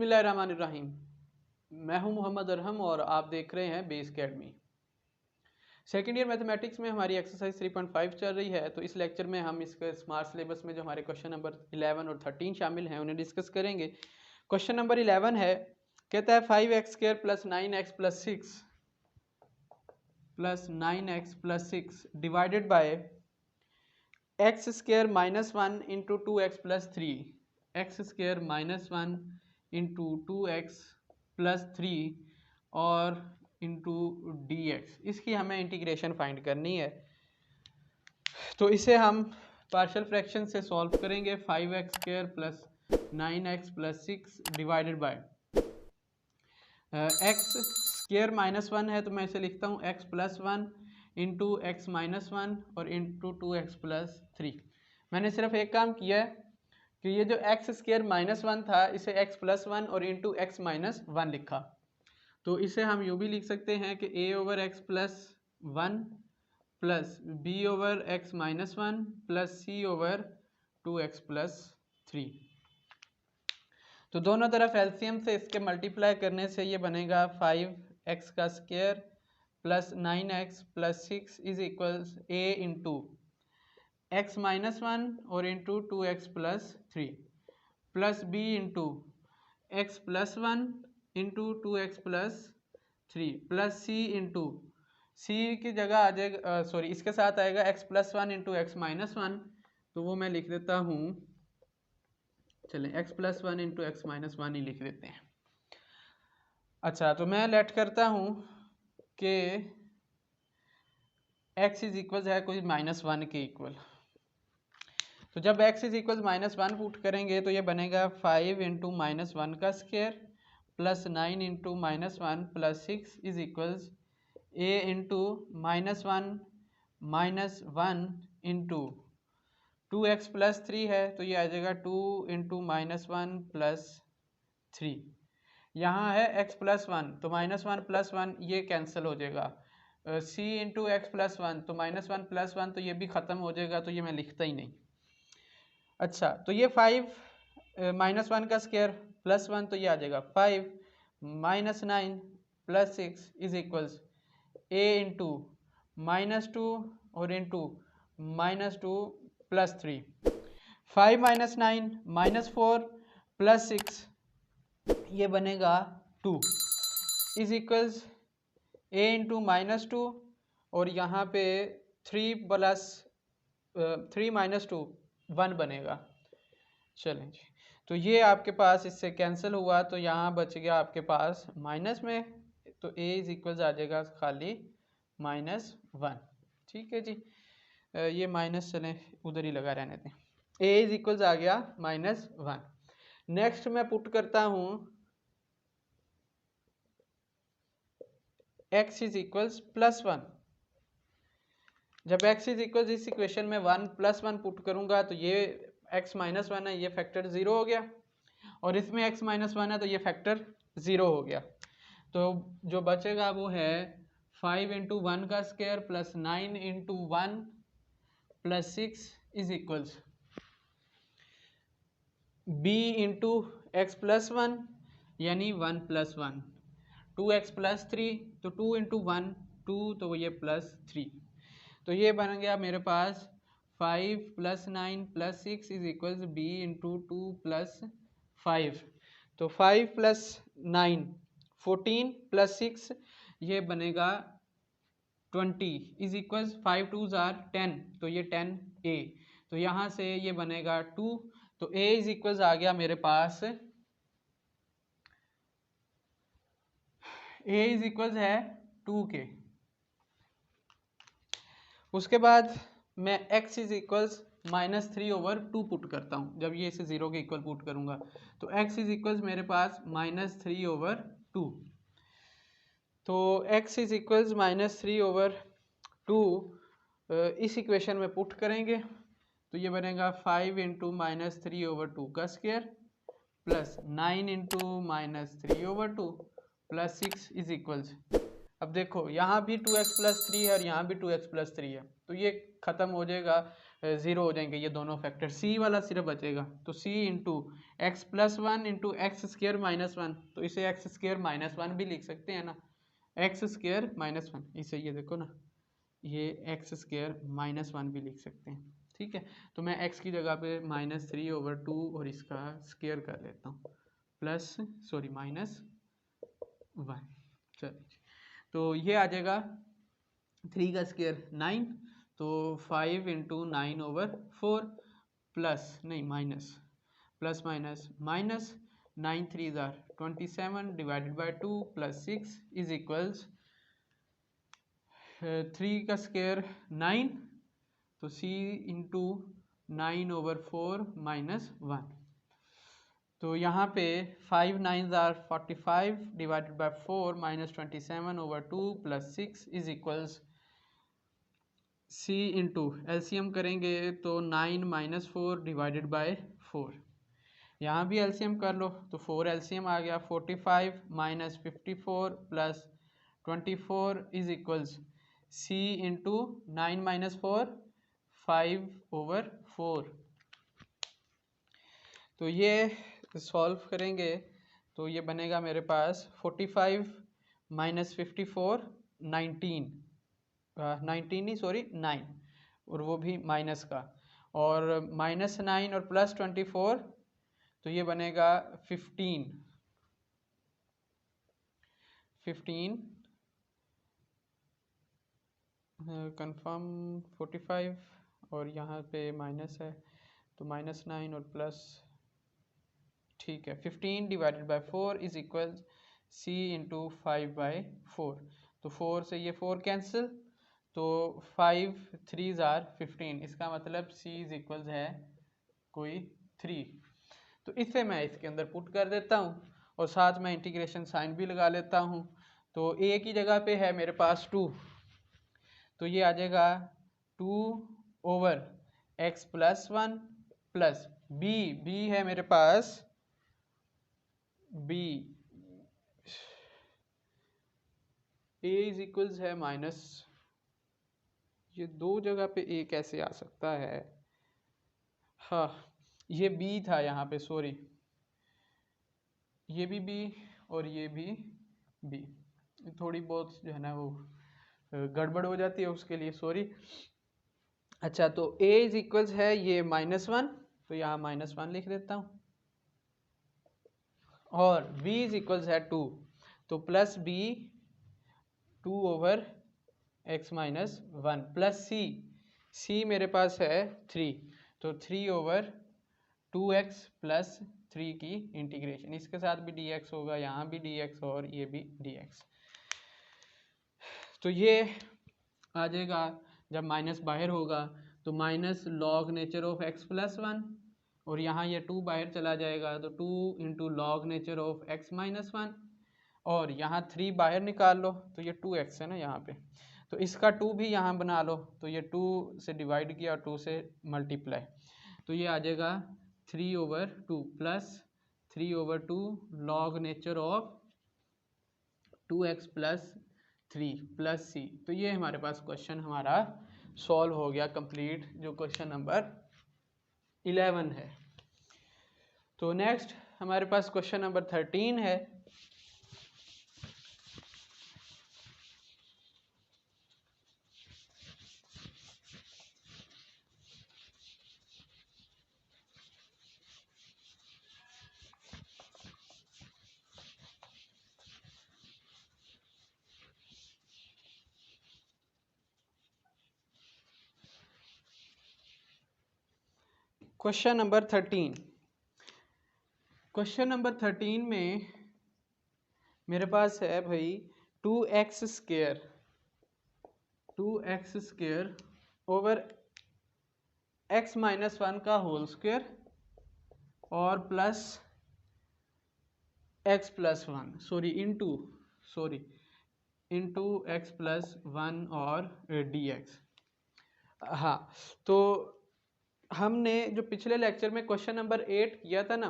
बिस्मिल्लाहिर्रहमानिर्रहीम। मैं हूं मोहम्मद अरहम और आप देख रहे हैं base academy. Second year mathematics में हमारी एक्सरसाइज 3.5 चल रही है। तो इस लेक्चर में हम इसके स्मार्ट सिलेबस में जो हमारे क्वेश्चन नंबर 11 और 13 शामिल हैं उन्हें डिस्कस करेंगे। क्वेश्चन नंबर 11 है, कहता है 5x² plus 9x plus 6 divided by x² minus 1 into 2x plus 3, x² minus 1 into 2x plus 3 और इंटू dx। इसकी हमें इंटीग्रेशन फाइंड करनी है। तो इसे हम पार्शियल फ्रैक्शन से सॉल्व करेंगे। 5x² plus 9x plus 6 divided by x² minus 1 है तो मैं इसे लिखता हूँ x plus 1 into x minus 1 और इंटू 2x प्लस 3। मैंने सिर्फ एक काम किया है कि ये जो x² माइनस 1 था इसे x प्लस 1 और इंटू एक्स माइनस 1 लिखा। तो इसे हम यूँ भी लिख सकते हैं कि a over x plus 1 plus b over x minus 1 plus c over 2x plus 3। तो दोनों तरफ एलसीएम से इसके मल्टीप्लाई करने से ये बनेगा 5x² plus 9x plus 6 is equals a into x minus 1 और into 2x plus 3 plus b into x plus 1 into 2x plus 3 plus c into c की जगह आ जाएगा इसके साथ आएगा x plus 1 into x minus 1। तो वो मैं लिख देता हूँ, चलें x plus 1 into x minus 1 ही लिख देते हैं। अच्छा, तो मैं लेट करता हूँ कि x इज इक्वल है कोई -1 के इक्वल। तो जब x इज इक्वल -1 पुट करेंगे तो ये बनेगा 5 इंटू -1 का square plus 9 into -1 plus 6 is equals a into -1 -1 into 2x plus 3 है तो ये आ जाएगा 2 इंटू -1 प्लस 3। यहाँ है x प्लस 1 तो -1 प्लस 1 ये कैंसिल हो जाएगा। c इंटू एक्स प्लस 1 तो -1 प्लस 1 तो ये भी ख़त्म हो जाएगा, तो ये मैं लिखता ही नहीं। अच्छा, तो ये 5 -1 का स्क्वायर प्लस 1 तो ये आ जाएगा 5 -9 plus 6 is equals a into -2 और इंटू -2 प्लस 3। 5 -9 -4 प्लस 6 ये बनेगा 2 इज इक्वल्स a इंटू -2 और यहाँ पे 3 प्लस 3 -2 1 बनेगा। चलें जी, तो ये आपके पास इससे कैंसिल हुआ तो यहाँ बच गया आपके पास माइनस में, तो a इज इक्वल्स आ जाएगा खाली -1। ठीक है जी, ये माइनस चलें उधर ही लगा रहने दें। a इज इक्वल्स आ गया -1। नेक्स्ट मैं पुट करता हूँ x इज इक्वल्स +1। जब x इज इक्वल्स इस इक्वेशन में 1 + 1 पुट करूंगा तो ये x माइनस 1 है, ये फैक्टर 0 हो गया, और इसमें x माइनस 1 है तो ये फैक्टर 0 हो गया। तो जो बचेगा वो है 5 इंटू 1 का square plus 9 into 1 plus 6 is equals b into x plus 1 यानी 1 + 1 2x प्लस 3 तो 2 इंटू 1 2 तो ये प्लस 3। तो ये बन गया मेरे पास 5 + 9 + 6 इज इक्वल्स b इंटू 2 + 5। तो 5 + 9 14 + 6 ये बनेगा 20 इज इक्वल्स 5 2s are 10 तो ये 10a। तो यहाँ से ये बनेगा 2, तो a इज इक्वल्स आ गया मेरे पास, a इज इक्वल्स है 2 के। उसके बाद मैं x इज इक्वल्स -3/2 पुट करता हूँ। जब ये इसे 0 के इक्वल पुट करूँगा तो x इज इक्वल्स मेरे पास -3/2। तो x इज इक्वल्स -3/2 इस इक्वेशन में पुट करेंगे तो ये बनेगा 5 इंटू -3/2 का square plus 9 into -3/2 plus 6 is equals, अब देखो यहाँ भी 2x+3 है और यहाँ भी 2x+3 है, तो ये ख़त्म हो जाएगा, ज़ीरो हो जाएंगे ये दोनों फैक्टर, c वाला सिर्फ बचेगा। तो c into x+1 into x²-1, तो इसे x²-1 भी लिख सकते हैं ना, x²-1, इसे ये देखो ना, ये x²-1 भी लिख सकते हैं। ठीक है, तो मैं x की जगह पे -3/2 और इसका स्क्वायर कर लेता हूँ, -1। चलिए, तो ये आ जाएगा 3 का स्क्वायर 9, तो 5 इंटू 9/4 प्लस नहीं minus, plus minus minus 9 3 27 divided by 2 plus 6 is equals 3 का स्क्वायर 9, तो c इंटू 9/4 -1, तो यहाँ पे 5 9 45 divided by 4 -27/2 plus 6 is equals c into LCM करेंगे तो 9 - 4 डिवाइडेड बाई 4, यहाँ भी एलसीएम कर लो तो 4 एलसीएम आ गया, 45 - 54 plus 24 is equals c into 9 - 4 5/4। तो ये सॉल्व करेंगे तो ये बनेगा मेरे पास 45 - 54 19 नहीं सॉरी 9, और वो भी माइनस का, और -9 और +24, तो ये बनेगा 15 कंफर्म 45, और यहाँ पे माइनस है तो -9 और प्लस, ठीक है, 15 divided by 4 is equal c into 5/4, तो 4 से ये 4 कैंसिल, तो 5 3 15, इसका मतलब c इज इक्वल्स है कोई 3, तो इसे मैं इसके अंदर पुट कर देता हूँ और साथ में इंटीग्रेशन साइन भी लगा लेता हूँ। तो a की जगह पे है मेरे पास 2, तो ये आ जाएगा 2/x+1 प्लस b है मेरे पास b, a इज इक्वल्स है माइनस, ये दो जगह पे a कैसे आ सकता है, हाँ ये b था यहाँ पे, सॉरी ये भी b और ये भी b, थोड़ी बहुत जो है ना वो गड़बड़ हो जाती है, उसके लिए सॉरी। अच्छा, तो a इज इक्वल्स है ये -1, तो यहाँ -1 लिख देता हूँ, और b इज इक्वल्स है 2, तो plus b 2/x-1 plus c मेरे पास है 3, तो 3/2x प्लस 3 की इंटीग्रेशन, इसके साथ भी dx होगा, यहाँ भी dx और ये भी dx, तो ये आ जाएगा, जब माइनस बाहर होगा तो minus log nature of x+1, और यहाँ ये 2 बाहर चला जाएगा तो 2 into log nature of x-1, और यहाँ 3 बाहर निकाल लो तो ये 2x है ना यहाँ पे, तो इसका 2 भी यहाँ बना लो, तो ये 2 से डिवाइड किया और 2 से मल्टीप्लाई, तो ये आ जाएगा 3/2 plus 3/2 log nature of 2x plus 3 plus c, तो ये हमारे पास क्वेश्चन हमारा सॉल्व हो गया कंप्लीट, जो क्वेश्चन नंबर 11 है। तो नेक्स्ट हमारे पास क्वेश्चन नंबर 13 है। क्वेश्चन नंबर 13, क्वेश्चन नंबर 13 में मेरे पास है भाई 2x² ओवर x-1 का होल स्क्वायर और प्लस x+1 इंटू x+1 और dx। हाँ, तो हमने जो पिछले लेक्चर में क्वेश्चन नंबर 8 किया था ना,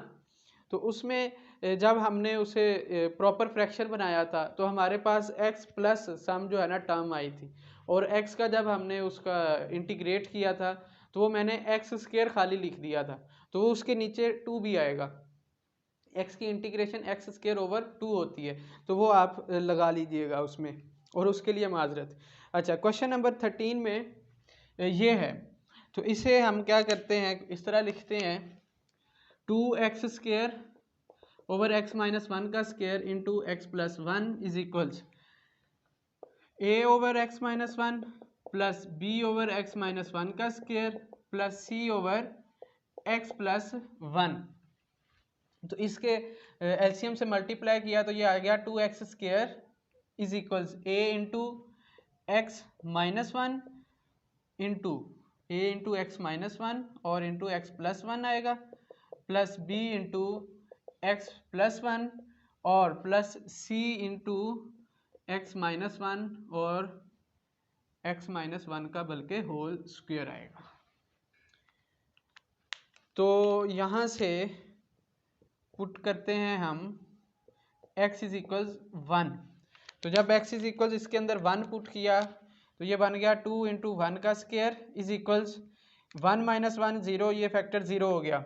तो उसमें जब हमने उसे प्रॉपर फ्रैक्शन बनाया था तो हमारे पास x प्लस सम जो है ना टर्म आई थी, और x का जब हमने उसका इंटीग्रेट किया था तो वो मैंने एक्स स्क्वायर खाली लिख दिया था, तो वो उसके नीचे 2 भी आएगा। x की इंटीग्रेशन एक्स स्क्वायर ओवर 2 होती है, तो वो आप लगा लीजिएगा उसमें, और उसके लिए माजरत। अच्छा, क्वेश्चन नंबर 13 में ये है, तो इसे हम क्या करते हैं, इस तरह लिखते हैं 2x square over x minus 1 का square into x plus 1 is equals a over x minus 1 plus b over x minus 1 का square plus c over x plus 1। तो इसके एलसीएम से मल्टीप्लाई किया तो ये आ गया 2x square is equals a into x minus 1 into a into x minus 1 और into x plus 1 आएगा, plus b into x plus 1 और plus c into x minus 1 और एक्स माइनस 1 का बल्कि होल स्क्वायर आएगा। तो यहाँ से पुट करते हैं हम x इज इक्वल्स 1, तो जब x इज इक्वल्स इसके अंदर 1 पुट किया तो ये बन गया 2 इंटू 1 का स्क्वायर इज इक्वल्स 1 माइनस 1 0, ये फैक्टर 0 हो गया,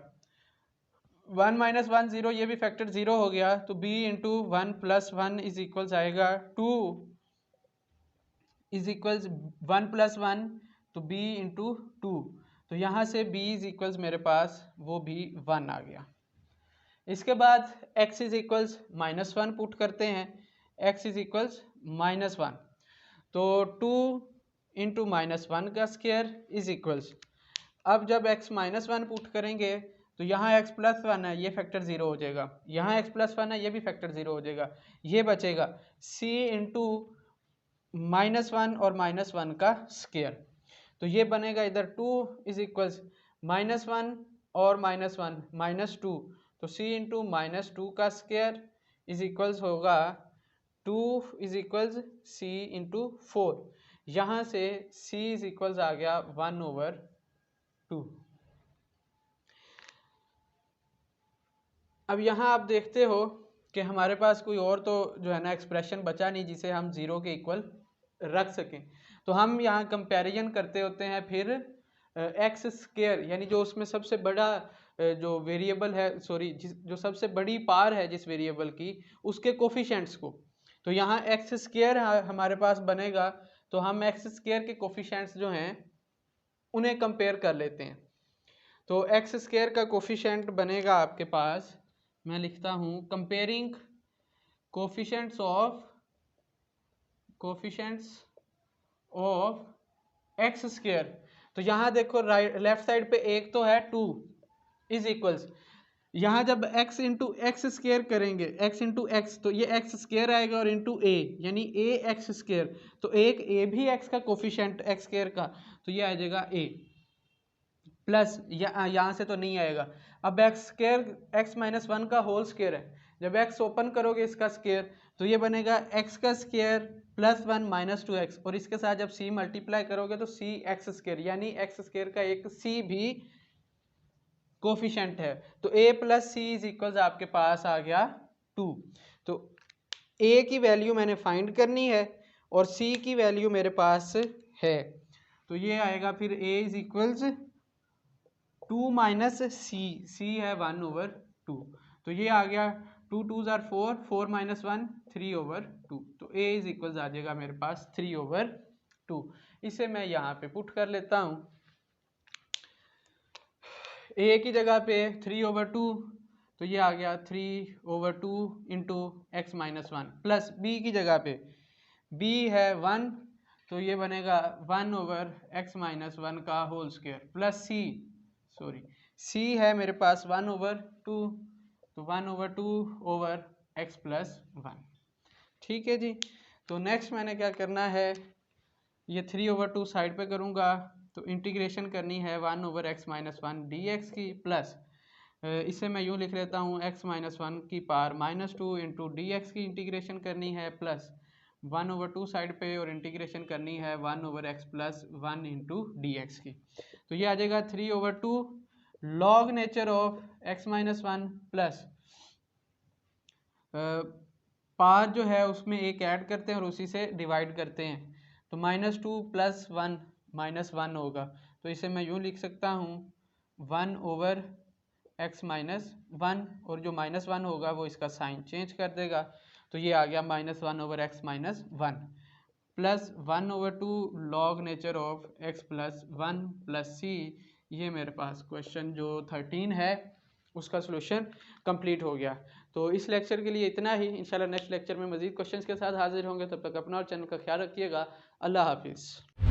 1 माइनस 1 0, ये भी फैक्टर 0 हो गया, तो b into 1 plus 1 is equals आएगा 2 इज इक्वल्स 1 प्लस 1, तो b इंटू 2, तो यहाँ से b इज इक्वल्स मेरे पास वो भी 1 आ गया। इसके बाद x is equals minus 1 put करते हैं, x इज इक्वल्स माइनस 1, तो 2 इंटू माइनस 1 का स्क्वायर इज इक्वल्स, अब जब x माइनस 1 पुट करेंगे तो यहाँ x प्लस 1 है, ये फैक्टर 0 हो जाएगा, यहाँ x प्लस 1 है, ये भी फैक्टर 0 हो जाएगा, ये बचेगा c इंटू माइनस 1 और माइनस 1 का स्क्वायर, तो ये बनेगा इधर 2 इज इक्वल्स माइनस 1 और माइनस 1 माइनस 2, तो c इंटू माइनस 2 का स्क्वायर इज इक्वल्स होगा 2 इज इक्वल्स c इंटू 4, यहाँ से c इज इक्वल्स आ गया 1 ओवर 2। अब यहाँ आप देखते हो कि हमारे पास कोई और तो जो है ना एक्सप्रेशन बचा नहीं जिसे हम 0 के इक्वल रख सकें, तो हम यहाँ कंपैरिजन करते होते हैं फिर एक्स स्क्वायर, यानी जो उसमें सबसे बड़ा जो वेरिएबल है, सॉरी जो सबसे बड़ी पार है जिस वेरिएबल की, उसके कोफिशेंट्स को। तो यहाँ एक्स स्क्वायर हमारे पास बनेगा, तो हम एक्स स्क्वायर के कोफिशेंट्स जो हैं उन्हें कंपेयर कर लेते हैं। तो एक्स स्क्वायर का कोफिशेंट बनेगा आपके पास, मैं लिखता हूँ comparing coefficients of x square, तो यहाँ देखो लेफ्ट साइड पे एक तो है 2 इज इक्वल्स, यहाँ जब x इंटू एक्स स्क्वायर करेंगे, x इंटू एक्स, तो ये एक्स स्क्वायर आएगा और इंटू a यानी a एक्स स्क्वायर, तो एक a भी x का कोफिशेंट एक्स स्क्वायर का, तो ये आ जाएगा a प्लस यहाँ से तो नहीं आएगा। अब एक्स स्क्वायर एक्स माइनस 1 का होल स्क्वायर है, जब x ओपन करोगे इसका स्क्वायर तो ये बनेगा x का स्क्वायर प्लस 1 माइनस 2x, और इसके साथ जब c मल्टीप्लाई करोगे तो c एक्स स्क्वायर, यानी एक्स स्क्वायर का एक c भी कोफिशेंट है, तो a plus C is equal आपके पास आ गया 2। तो a की वैल्यू मैंने फाइंड करनी है और c की वैल्यू मेरे पास है, तो ये आएगा फिर a is equals 2 minus c है 1 ओवर 2, तो ये आ गया 2 2s आर 4, 4 माइनस 1 3 ओवर 2, तो a इज इक्वल्स आ जाएगा मेरे पास 3 ओवर 2। इसे मैं यहाँ पे पुट कर लेता हूँ, a की जगह पे 3 ओवर 2, तो ये आ गया 3 over 2 into x minus 1, plus b की जगह पे b है 1, तो ये बनेगा 1 ओवर एक्स माइनस 1 का होल स्क्वायर, प्लस c है मेरे पास 1 ओवर 2, तो 1 ओवर 2 ओवर x प्लस 1। ठीक है जी, तो नेक्स्ट मैंने क्या करना है, ये 3 ओवर 2 साइड पे करूँगा, तो इंटीग्रेशन करनी है 1 over x minus 1 D x की, प्लस इसे मैं यूँ लिख लेता हूँ x माइनस 1 की power minus 2 into D x की इंटीग्रेशन करनी है, प्लस 1 ओवर 2 साइड पे और इंटीग्रेशन करनी है 1 over x plus 1 into D x की, तो ये आ जाएगा 3 over 2 log nature of x minus 1 plus पाँच जो है उसमें एक ऐड करते हैं और उसी से डिवाइड करते हैं, तो -2 + 1 -1 होगा। तो इसे मैं यूँ लिख सकता हूँ 1/x-1, और जो -1 होगा वो इसका साइन चेंज कर देगा, तो ये आ गया -1/x-1 plus 1/2 log nature of x + 1 + c। ये मेरे पास क्वेश्चन जो 13 है उसका सलूशन कंप्लीट हो गया। तो इस लेक्चर के लिए इतना ही। इंशाल्लाह नेक्स्ट लेक्चर में मज़ीद क्वेश्चंस के साथ हाजिर होंगे। तब तक अपना और चैनल का ख्याल रखिएगा। अल्लाह हाफिज़।